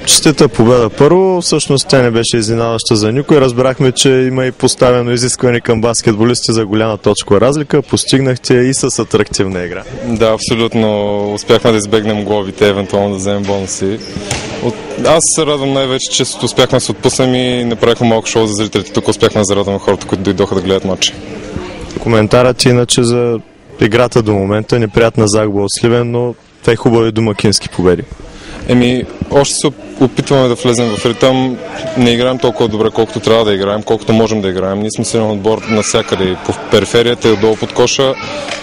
Честита победа първо, всъщност тя не беше изненадваща за никой. Разбрахме, че има и поставено изискване към баскетболисти за голяма точкова разлика. Постигнахте и с атрактивна игра. Да, абсолютно. Успяхме да избегнем глобите, евентуално да вземем бонуси. Аз се радвам най-вече, че успяхме да се отпуснем и направихме малко шоу за зрителите. Тук успяхме да зарадваме хората, които дойдоха да гледат матча. Коментарът иначе за играта до момента, неприятна загуба от Сливен, но те хубави домакински победи. Още се опитваме да влезем в ритъм. Не играем толкова добре, колкото трябва да играем, колкото можем да играем. Ние сме силен отбор навсякъде, по периферията и отдолу под коша.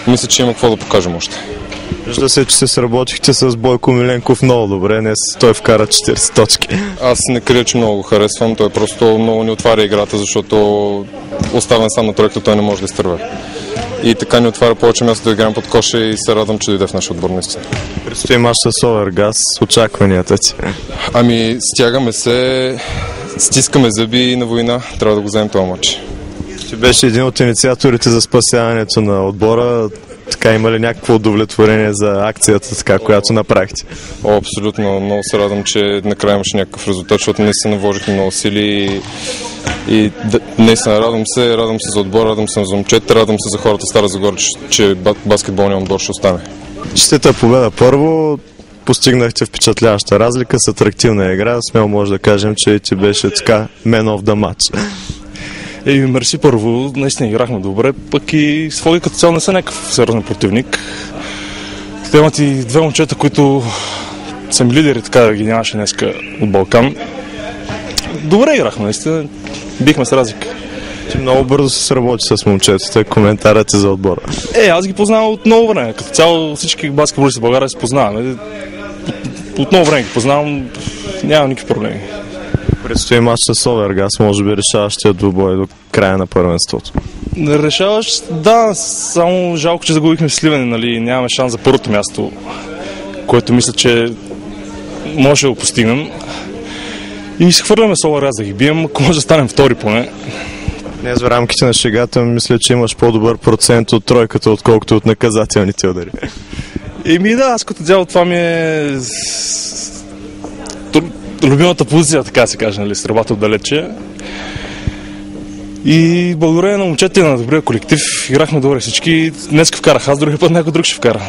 Мисля, че има какво да покажем още. Вижда се, че се сработихте с Бойко Миленков много добре. Днес той вкара 40 точки. Аз не крия, че много го харесвам. Той просто много ни отваря играта, защото оставен сам на тройката, той не може да изтърва. И така ни отваря повече място да играем под коша и се радвам, че дойде в нашия отбор наистина. Предстои мач с Овергаз. Очакванията ти? Стягаме се, стискаме зъби на война. Трябва да го вземем този мач. Ти беше един от инициаторите за спасяването на отбора. Така, има ли някакво удовлетворение за акцията, така, която направихте? Абсолютно. Много се радвам, че накрая имаше някакъв резултат, защото наистина вложихме много сили и наистина радвам се за отбора, радвам се за момчета, радвам се за хората в Стара Загора, че баскетболният отбор ще остане. Честита победа първо, постигнахте впечатляваща разлика с атрактивна игра, смело може да кажем, че ти беше така man of the match. Мерси първо, наистина играхме добре, пък и Своги като цяло не са някакъв сериозен противник. Те имат и две момчета, които са ми лидери, така да ги нямаше днеска от Балкан. Добре играхме, наистина, бихме с разлика. Ти много бързо се сработи с момчетата, коментарът е за отбора. Аз ги познавам от много време, като цяло всички баскетболисти в България се познаваме. От много време ги познавам, нямам никакви проблеми. Предстои мач с Овергаз, може би решаващия двубой до края на първенството. Решаващ, да, само жалко, че загубихме в Сливен, нали, нямаме шанс за първото място, което мисля, че може да го постигнем. И се хвърляме с Овергаз да ги бием, ако може да станем втори поне. Днес в рамките на шегата мисля, че имаш по-добър процент от тройката, отколкото от наказателните удари. Да, аз като цяло това ми е любимата позиция, така се каже, нали, стрелбата отдалече. И благодарение на момчета и на добрия колектив играхме добре всички. Днес вкарах аз, другия път някой друг ще вкара.